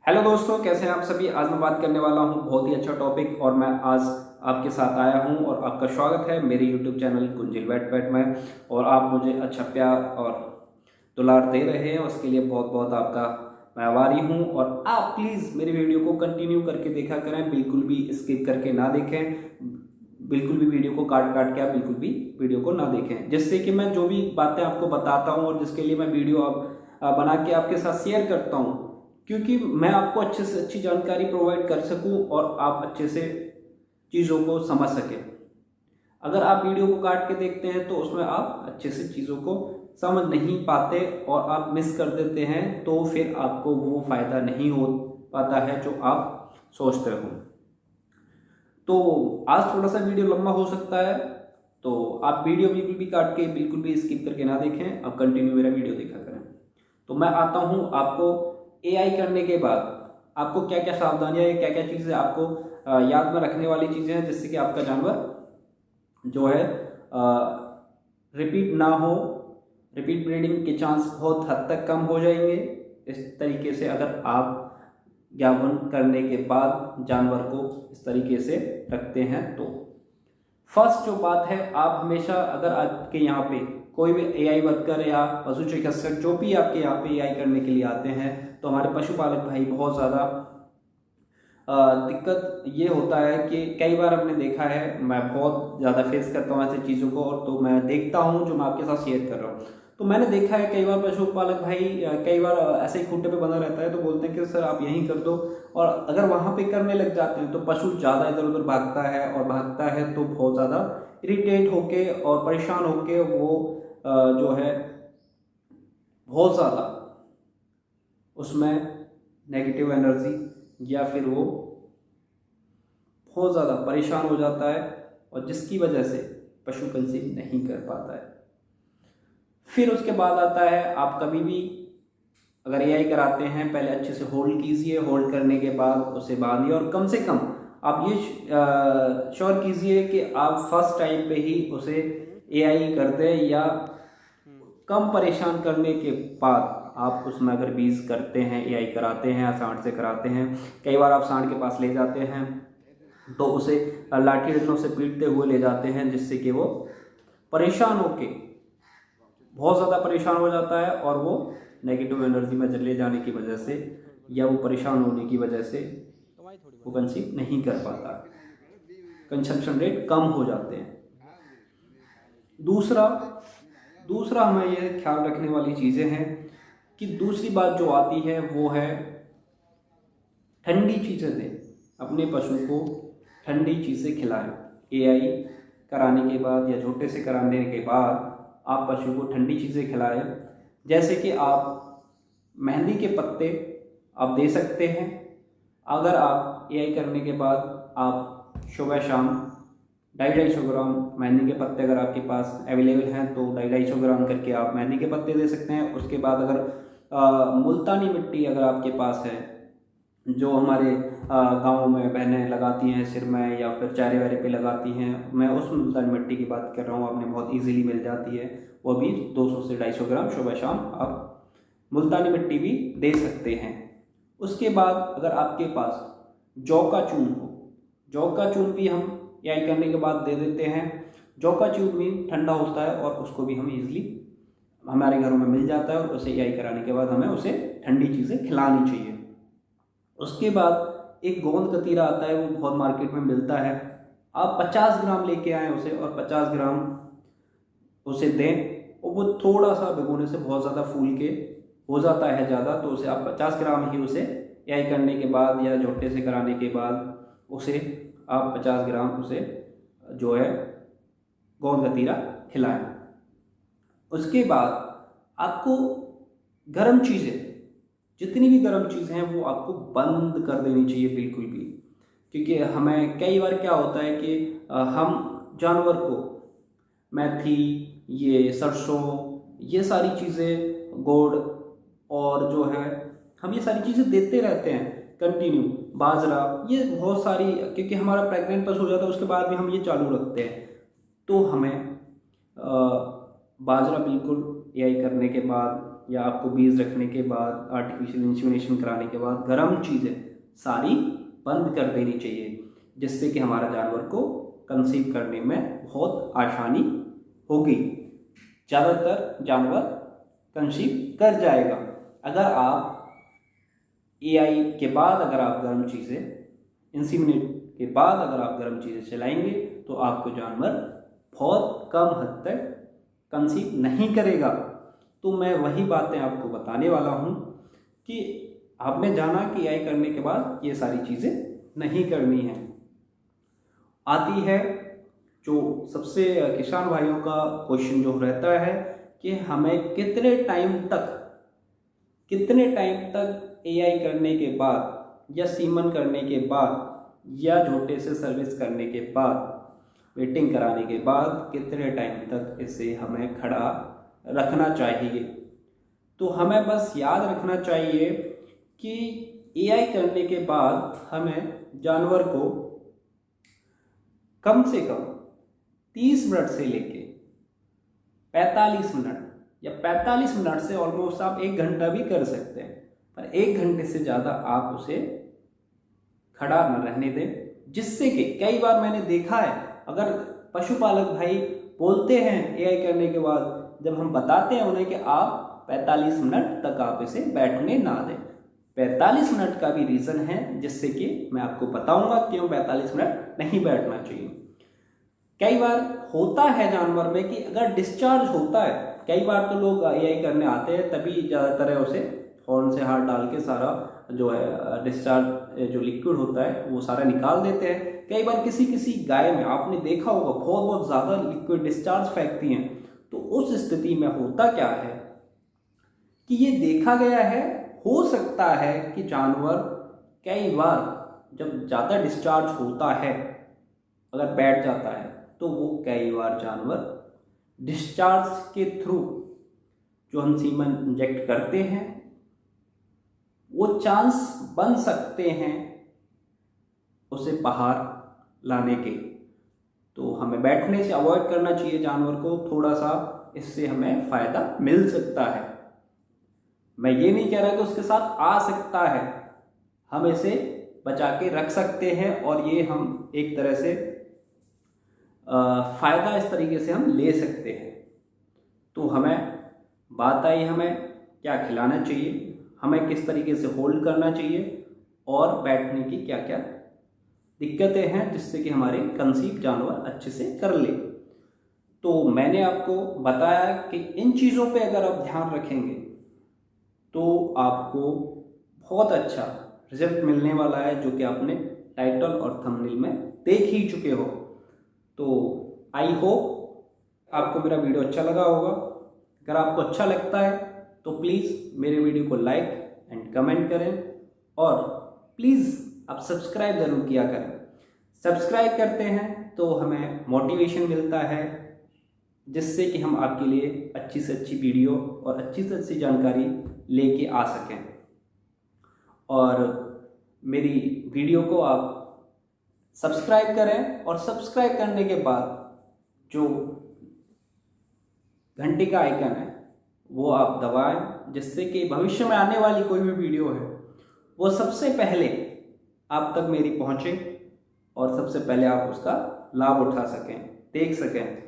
Hello दोस्तों, कैसे हैं आप सभी। आज मैं बात करने वाला हूं बहुत ही अच्छा टॉपिक और मैं आज आपके साथ आया हूं और आपका स्वागत है मेरे यूट्यूब चैनल कुंजिल बैट बैट में। और आप मुझे अच्छा प्यार और दुलार दे रहे हैं, उसके लिए बहुत बहुत आपका मैं आभारी हूं। और आप प्लीज़ मेरी वीडियो को कंटिन्यू करके देखा करें, बिल्कुल भी स्किप करके ना देखें, बिल्कुल भी वीडियो को काट काट के आप बिल्कुल भी वीडियो को ना देखें, जिससे कि मैं जो भी बातें आपको बताता हूँ और जिसके लिए मैं वीडियो बना के आपके साथ शेयर करता हूँ, क्योंकि मैं आपको अच्छे से अच्छी जानकारी प्रोवाइड कर सकूं और आप अच्छे से चीज़ों को समझ सकें। अगर आप वीडियो को काट के देखते हैं तो उसमें आप अच्छे से चीज़ों को समझ नहीं पाते और आप मिस कर देते हैं, तो फिर आपको वो फ़ायदा नहीं हो पाता है जो आप सोचते हो। तो आज थोड़ा सा वीडियो लंबा हो सकता है, तो आप वीडियो बिल्कुल भी काट के बिल्कुल भी स्किप करके ना देखें, आप कंटिन्यू मेरा वीडियो देखा करें। तो मैं आता हूँ आपको एआई करने के बाद आपको क्या क्या सावधानियां या क्या क्या चीज़ें आपको याद में रखने वाली चीज़ें हैं, जिससे कि आपका जानवर जो है रिपीट ना हो, रिपीट ब्रीडिंग के चांस बहुत हद तक कम हो जाएंगे। इस तरीके से अगर आप ज्ञापन करने के बाद जानवर को इस तरीके से रखते हैं, तो फर्स्ट जो बात है, आप हमेशा अगर आपके यहाँ पे कोई भी एआई वर्कर या पशु चिकित्सक जो भी आपके यहाँ पे एआई करने के लिए आते हैं, तो हमारे पशुपालक भाई बहुत ज़्यादा दिक्कत ये होता है कि कई बार हमने देखा है, मैं बहुत ज़्यादा फेस करता हूँ ऐसी चीज़ों को, और तो मैं देखता हूँ जो मैं आपके साथ शेयर कर रहा हूँ। तो मैंने देखा है कई बार पशुपालक भाई कई बार ऐसे ही खूंटे पे बंधा रहता है, तो बोलते हैं कि सर आप यहीं कर दो, और अगर वहाँ पे करने लग जाते हैं तो पशु ज़्यादा इधर उधर भागता है, और भागता है तो बहुत ज़्यादा इरिटेट होके और परेशान होके वो जो है बहुत ज़्यादा उसमें नेगेटिव एनर्जी या फिर वो बहुत ज़्यादा परेशान हो जाता है, और जिसकी वजह से पशु कंसीव नहीं कर पाता है। फिर उसके बाद आता है, आप कभी भी अगर एआई कराते हैं, पहले अच्छे से होल्ड कीजिए, होल्ड करने के बाद उसे बांधिए, और कम से कम आप ये श्योर कीजिए कि आप फर्स्ट टाइम पे ही उसे एआई कर दें, या कम परेशान करने के बाद आप उसमें अगर बीज करते हैं, एआई कराते हैं या सांड से कराते हैं, कई बार आप सांड के पास ले जाते हैं तो उसे लाठी डंडों से पीटते हुए ले जाते हैं, जिससे कि वो परेशान होके बहुत ज़्यादा परेशान हो जाता है, और वो नेगेटिव एनर्जी में चले जाने की वजह से या वो परेशान होने की वजह से वो कंसीव नहीं कर पाता, कंसेप्शन रेट कम हो जाते हैं। दूसरा हमें ये ख्याल रखने वाली चीज़ें हैं कि दूसरी बात जो आती है वो है ठंडी चीज़ें दें, अपने पशु को ठंडी चीज़ें खिलाएं। एआई कराने के बाद या झोटे से कराने के बाद आप पशु को ठंडी चीज़ें खिलाएं, जैसे कि आप मेहंदी के पत्ते आप दे सकते हैं। अगर आप एआई करने के बाद आप सुबह शाम 250 ग्राम मेहंदी के पत्ते अगर आपके पास अवेलेबल हैं तो 250 ग्राम करके आप मेहंदी के पत्ते दे सकते हैं। उसके बाद अगर मुल्तानी मिट्टी अगर आपके पास है, जो हमारे गाँव में बहनें लगाती हैं सिर में या फिर चेहरे वेहरे पे लगाती हैं, मैं उस मुल्तानी मिट्टी की बात कर रहा हूँ, आपने बहुत इजीली मिल जाती है, वो भी 200 से 250 ग्राम सुबह शाम आप मुल्तानी मिट्टी भी दे सकते हैं। उसके बाद अगर आपके पास जौ का चून हो, जौ का चून भी हम एआई करने के बाद दे देते हैं। जौ का चून भी ठंडा होता है और उसको भी हम इजीली हमारे घरों में मिल जाता है, और उसे एआई कराने के बाद हमें उसे ठंडी चीज़ें खिलानी चाहिए। उसके बाद एक गोंद कतीरा आता है, वो बहुत मार्केट में मिलता है, आप 50 ग्राम लेके आएँ उसे, और 50 ग्राम उसे दें, और वो थोड़ा सा भिगोने से बहुत ज़्यादा फूल के हो जाता है ज़्यादा, तो उसे आप 50 ग्राम ही उसे एआई करने के बाद या झोटे से कराने के बाद उसे आप 50 ग्राम उसे जो है गोंद कतीरा खिलाएं। उसके बाद आपको गर्म चीज़ें, जितनी भी गर्म चीज़ें हैं वो आपको बंद कर देनी चाहिए बिल्कुल भी, क्योंकि हमें कई बार क्या होता है कि हम जानवर को मेथी, ये सरसों, ये सारी चीज़ें, गुड़, और जो है हम ये सारी चीज़ें देते रहते हैं कंटिन्यू, बाजरा, ये बहुत सारी, क्योंकि हमारा प्रेग्नेंट पशु हो जाता है उसके बाद भी हम ये चालू रखते हैं। तो हमें बाजरा बिल्कुल एआई करने के बाद या आपको बीज रखने के बाद, आर्टिफिशियल इंसेमिनेशन कराने के बाद गर्म चीज़ें सारी बंद कर देनी चाहिए, जिससे कि हमारा जानवर को कंसीव करने में बहुत आसानी होगी। ज़्यादातर जानवर कंसीव कर जाएगा। अगर आप एआई के बाद अगर आप गर्म चीज़ें, इंसेमिनेट के बाद अगर आप गर्म चीज़ें चलाएंगे तो आपको जानवर बहुत कम हद तक कंसीव नहीं करेगा। तो मैं वही बातें आपको बताने वाला हूँ कि आपने जाना कि एआई करने के बाद ये सारी चीज़ें नहीं करनी है। आती है जो सबसे किसान भाइयों का क्वेश्चन जो रहता है कि हमें कितने टाइम तक एआई करने के बाद या सीमन करने के बाद या झोटे से सर्विस करने के बाद, वेटिंग कराने के बाद कितने टाइम तक इसे हमें खड़ा रखना चाहिए। तो हमें बस याद रखना चाहिए कि एआई करने के बाद हमें जानवर को कम से कम 30 मिनट से लेके 45 मिनट या 45 मिनट से ऑलमोस्ट आप 1 घंटा भी कर सकते हैं, पर 1 घंटे से ज़्यादा आप उसे खड़ा न रहने दें। जिससे कि कई बार मैंने देखा है, अगर पशुपालक भाई बोलते हैं एआई करने के बाद, जब हम बताते हैं उन्हें कि आप 45 मिनट तक आप इसे बैठने ना दें। 45 मिनट का भी रीज़न है, जिससे कि मैं आपको बताऊंगा क्यों 45 मिनट नहीं बैठना चाहिए। कई बार होता है जानवर में कि अगर डिस्चार्ज होता है, कई बार तो लोग एआई करने आते हैं तभी ज़्यादातर है उसे हॉर्न से हाथ डाल के सारा जो है डिस्चार्ज जो लिक्विड होता है वो सारा निकाल देते हैं। कई बार किसी गाय में आपने देखा होगा बहुत ज़्यादा लिक्विड डिस्चार्ज फेंकती हैं। तो उस स्थिति में होता क्या है कि ये देखा गया है, हो सकता है कि जानवर कई बार जब ज़्यादा डिस्चार्ज होता है, अगर बैठ जाता है, तो वो कई बार जानवर डिस्चार्ज के थ्रू जो हम सीमन इंजेक्ट करते हैं वो चांस बन सकते हैं उसे बाहर लाने के। तो हमें बैठने से अवॉइड करना चाहिए जानवर को, थोड़ा सा इससे हमें फ़ायदा मिल सकता है। मैं ये नहीं कह रहा कि उसके साथ आ सकता है, हम इसे बचा के रख सकते हैं और ये हम एक तरह से फ़ायदा इस तरीके से हम ले सकते हैं। तो हमें बात आई हमें क्या खिलाना चाहिए, हमें किस तरीके से होल्ड करना चाहिए और बैठने की क्या क्या दिक्कतें हैं जिससे कि हमारे कंसीव जानवर अच्छे से कर ले। तो मैंने आपको बताया कि इन चीज़ों पे अगर आप ध्यान रखेंगे तो आपको बहुत अच्छा रिजल्ट मिलने वाला है, जो कि आपने टाइटल और थंबनेल में देख ही चुके हो। तो आई होप आपको मेरा वीडियो अच्छा लगा होगा। अगर आपको अच्छा लगता है तो प्लीज़ मेरे वीडियो को लाइक एंड कमेंट करें और प्लीज़ आप सब्सक्राइब ज़रूर किया करें। सब्सक्राइब करते हैं तो हमें मोटिवेशन मिलता है, जिससे कि हम आपके लिए अच्छी से अच्छी वीडियो और अच्छी से अच्छी जानकारी लेके आ सकें। और मेरी वीडियो को आप सब्सक्राइब करें और सब्सक्राइब करने के बाद जो घंटी का आइकन है वो आप दबाएं, जिससे कि भविष्य में आने वाली कोई भी वीडियो है वो सबसे पहले आप तक मेरी पहुंचे और सबसे पहले आप उसका लाभ उठा सकें, देख सकें।